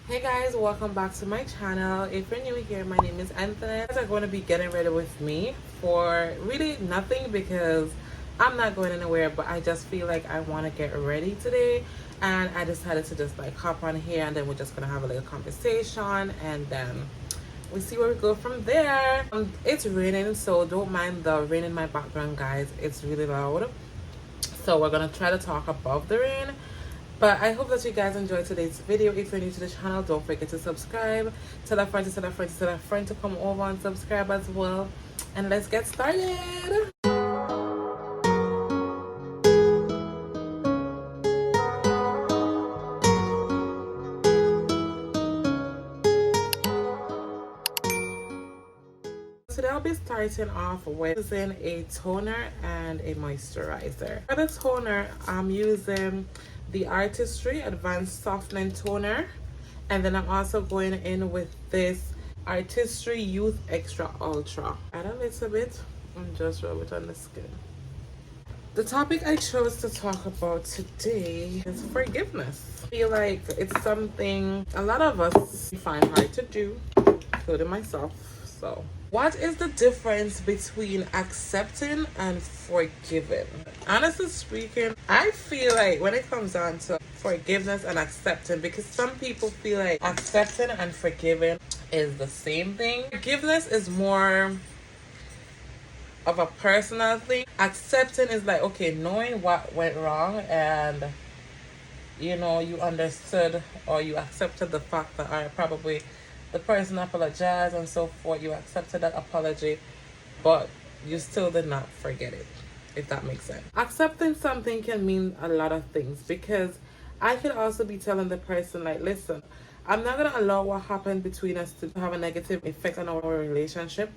Hey guys, welcome back to my channel. If you're new here, my name is Anthonette. You guys are going to be getting ready with me for really nothing because I'm not going anywhere, but I just feel like I want to get ready today, and I decided to just like hop on here and then we're just going to have a little conversation and then we see where we go from there. It's raining, so don't mind the rain in my background, guys. It's really loud, so we're going to try to talk above the rain. But I hope that you guys enjoyed today's video. If you're new to the channel, don't forget to subscribe. Tell a friend to tell a friend to tell a friend to come over and subscribe as well. And let's get started. Today I'll be starting off with using a toner and a moisturizer. For the toner, I'm using the Artistry Advanced Softening Toner, and then I'm also going in with this Artistry Youth Extra Ultra. Add a little bit and just rub it on the skin. The topic I chose to talk about today is forgiveness. I feel like it's something a lot of us find hard to do, including myself. So, what is the difference between accepting and forgiving? Honestly speaking, I feel like when it comes down to forgiveness and accepting, because some people feel like accepting and forgiving is the same thing. Forgiveness is more of a personal thing. Accepting is like, okay, knowing what went wrong and you understood or you accepted the fact that I probably the person apologized and so forth. You accepted that apology, but you still did not forget it, if that makes sense. Accepting something can mean a lot of things, because I could also be telling the person, like, listen, I'm not going to allow what happened between us to have a negative effect on our relationship.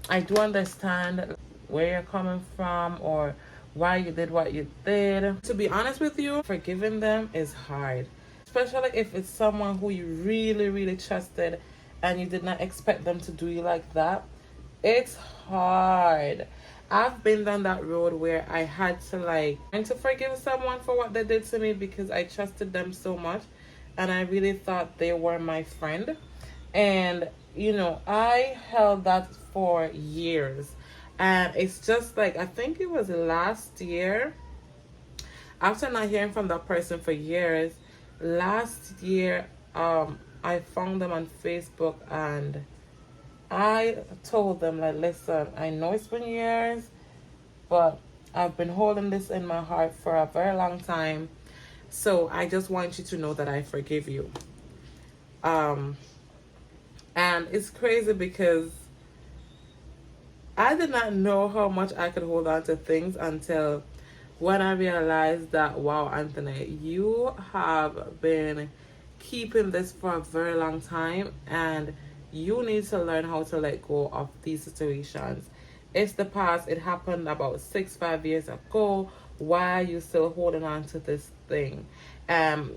I do understand where you're coming from or why you did what you did. To be honest with you, forgiving them is hard, especially if it's someone who you really, really trusted and you did not expect them to do you like that. It's hard. I've been down that road where I had to forgive someone for what they did to me because I trusted them so much and I really thought they were my friend. And, I held that for years. And it's just like, I think it was last year, after not hearing from that person for years, last year, I found them on Facebook and I told them, like, listen, I know it's been years, but I've been holding this in my heart for a very long time. So I just want you to know that I forgive you. And it's crazy because I did not know how much I could hold on to things until when I realized that, wow, Anthony, you have been keeping this for a very long time and you need to learn how to let go of these situations. It's the past. It happened about 6-5 years ago. Why are you still holding on to this thing?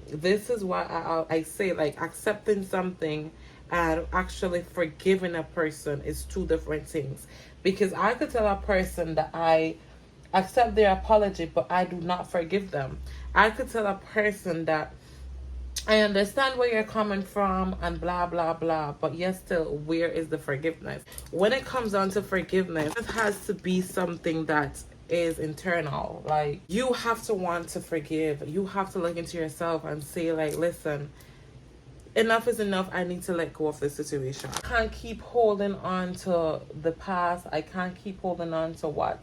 This is why I say, like, accepting something and actually forgiving a person is two different things. Because I could tell a person that I accept their apology, but I do not forgive them. I could tell a person that I understand where you're coming from and blah, blah, blah, but yes, still, where is the forgiveness? When it comes down to forgiveness, it has to be something that is internal. Like, you have to want to forgive. You have to look into yourself and say, like, listen, enough is enough. I need to let go of this situation. I can't keep holding on to the past. I can't keep holding on to what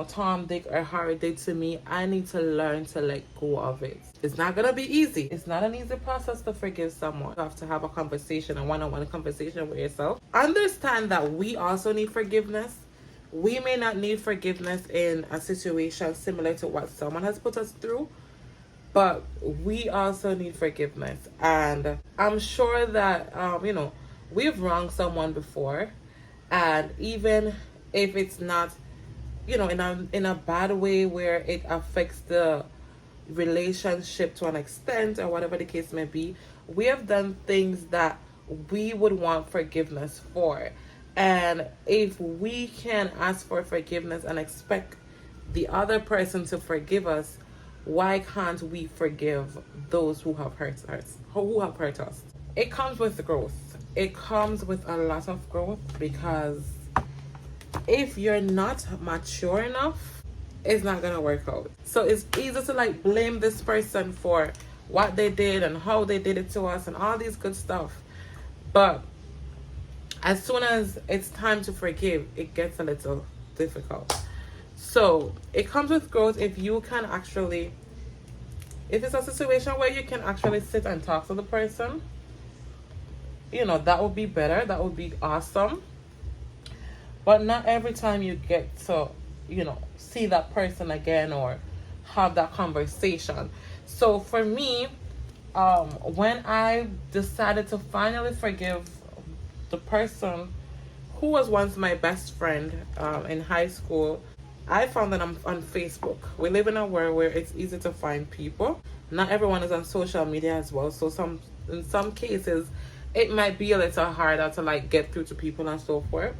Tom, Dick, or Harry did to me. I need to learn to let go of it. It's not gonna be easy. It's not an easy process to forgive someone. You have to have a conversation, a one-on-one conversation with yourself. Understand that we also need forgiveness. We may not need forgiveness in a situation similar to what someone has put us through, but we also need forgiveness. And I'm sure that we've wronged someone before, and even if it's not in a bad way where it affects the relationship to an extent or whatever the case may be, we have done things that we would want forgiveness for. And if we can ask for forgiveness and expect the other person to forgive us, why can't we forgive those who have hurt us? it comes with growth. It comes with a lot of growth, because if you're not mature enough, it's not gonna work out. So it's easy to like blame this person for what they did and how they did it to us and all these good stuff. But as soon as it's time to forgive, it gets a little difficult. So it comes with growth. If you can actually, if it's a situation where you can actually sit and talk to the person, you know, that would be better. That would be awesome. But not every time you get to, you know, see that person again or have that conversation. So for me, when I decided to finally forgive the person who was once my best friend in high school, I found that I'm on Facebook. We live in a world where it's easy to find people. Not everyone is on social media as well. So in some cases, it might be a little harder to like get through to people and so forth.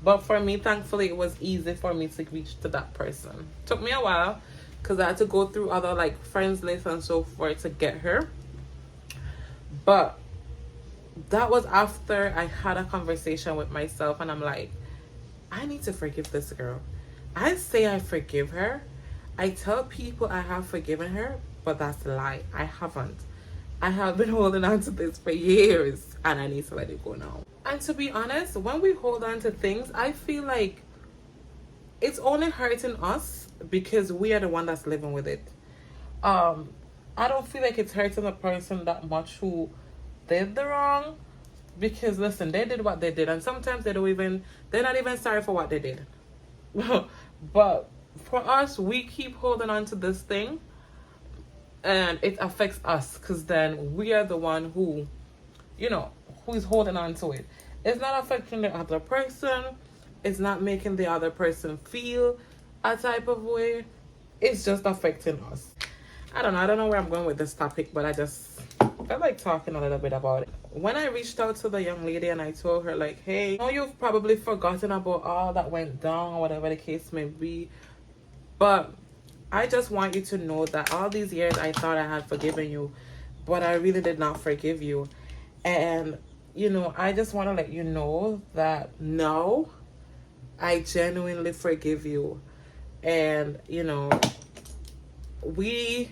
But for me, thankfully, it was easy for me to reach to that person. Took me a while because I had to go through other like friends lists and so forth to get her. But that was after I had a conversation with myself, and I'm like, I need to forgive this girl. I say I forgive her. I tell people I have forgiven her, but that's a lie. I haven't. I have been holding on to this for years, and I need to let it go now. And to be honest, when we hold on to things, I feel like it's only hurting us because we are the one that's living with it. I don't feel like it's hurting the person that much who did the wrong, because listen, they did what they did, and sometimes they're not even sorry for what they did. But for us, we keep holding on to this thing, and it affects us because then we are the one who, you know, who's holding on to it. It's not affecting the other person. It's not making the other person feel a type of way. It's just affecting us. I don't know where I'm going with this topic, but I just felt like talking a little bit about it. When I reached out to the young lady and I told her like, hey, I know you've probably forgotten about all that went down or whatever the case may be, but I just want you to know that all these years I thought I had forgiven you, but I really did not forgive you. And, you know, I just want to let you know that no, I genuinely forgive you. And, you know, we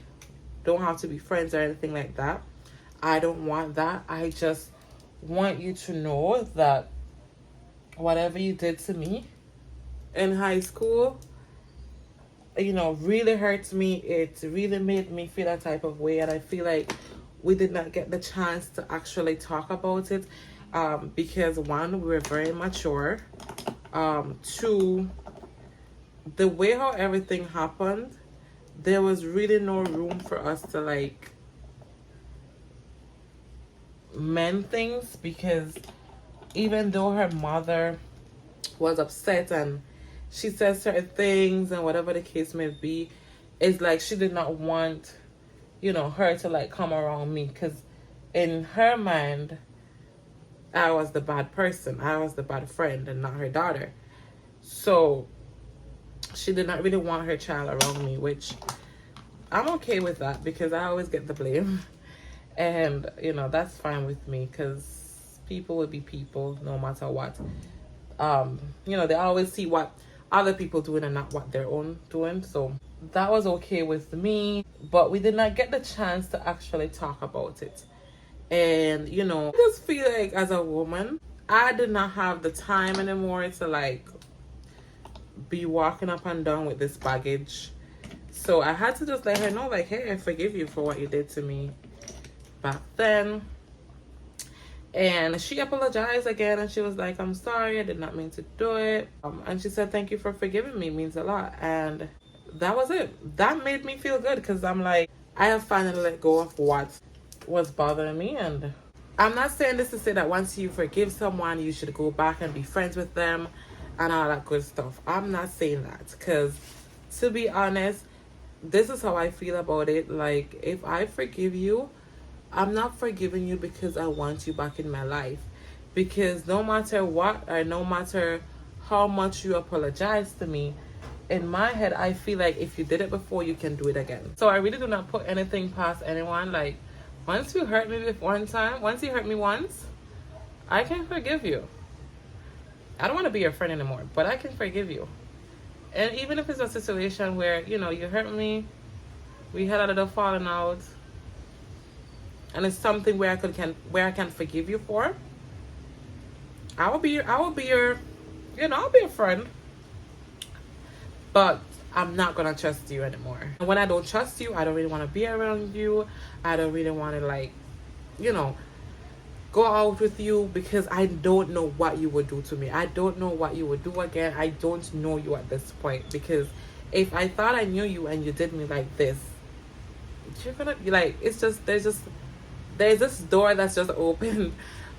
don't have to be friends or anything like that. I don't want that. I just want you to know that whatever you did to me in high school, you know, really hurts me. It really made me feel a type of way, and I feel like we did not get the chance to actually talk about it because one, we were very mature. Two, the way how everything happened, there was really no room for us to like mend things, because even though her mother was upset and she said certain things and whatever the case may be, it's like she did not want, you know, her to like come around me, because in her mind I was the bad person, I was the bad friend and not her daughter. So she did not really want her child around me, which I'm okay with that because I always get the blame. And, you know, that's fine with me because people will be people no matter what. You know, they always see what other people doing and not what their own doing. So that was okay with me, but we did not get the chance to actually talk about it. And, you know, I just feel like as a woman, I did not have the time anymore to like be walking up and down with this baggage. So I had to just let her know like, hey, I forgive you for what you did to me back then. And she apologized again, and she was like, I'm sorry, I did not mean to do it. And she said, thank you for forgiving me, it means a lot. And that was it. That made me feel good because I'm like, I have finally let go of what was bothering me. And I'm not saying this to say that once you forgive someone, you should go back and be friends with them and all that good stuff. I'm not saying that because, to be honest, this is how I feel about it. Like, if I forgive you, I'm not forgiving you because I want you back in my life. Because no matter what, or no matter how much you apologize to me, in my head, I feel like if you did it before, you can do it again. So I really do not put anything past anyone. Like, Once you hurt me with one time, once you hurt me once, I can forgive you. I don't want to be your friend anymore, but I can forgive you. And even if it's a situation where, you know, you hurt me, we had a little falling out, and it's something where I can forgive you for, I will be your, you know, I'll be a friend. But I'm not gonna trust you anymore. And when I don't trust you, I don't really want to be around you. I don't really want to, like, you know, go out with you, because I don't know what you would do to me. I don't know what you would do again. I don't know you at this point, because if I thought I knew you and you did me like this, you're gonna be like, it's just there's this door that's just open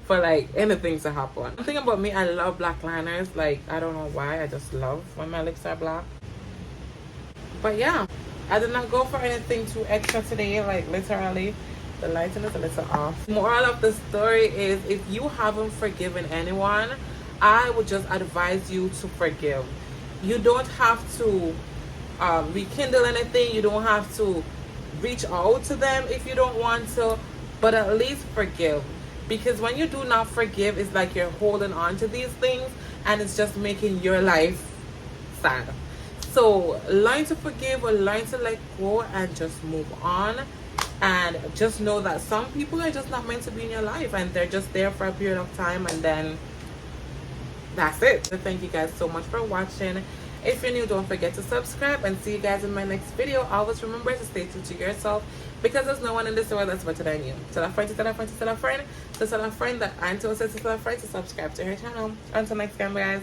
for like anything to happen. One thing about me, I love black liners. Like, I don't know why, I just love when my lips are black. But yeah, I did not go for anything too extra today. Like, literally, the lighting is a little off. Moral of the story is, if you haven't forgiven anyone, I would just advise you to forgive. You don't have to rekindle anything. You don't have to reach out to them if you don't want to, but at least forgive. Because when you do not forgive, it's like you're holding on to these things, and it's just making your life sad. So learn to forgive, or learn to let go, and just move on. And just know that some people are just not meant to be in your life, and they're just there for a period of time, and then that's it. So thank you guys so much for watching. If you're new, don't forget to subscribe, and see you guys in my next video. Always remember to stay true to yourself, because there's no one in this world that's better than you. Tell a friend to tell a friend to tell a friend to tell a friend that Aunt says to tell a friend to subscribe to her channel. Until next time, guys.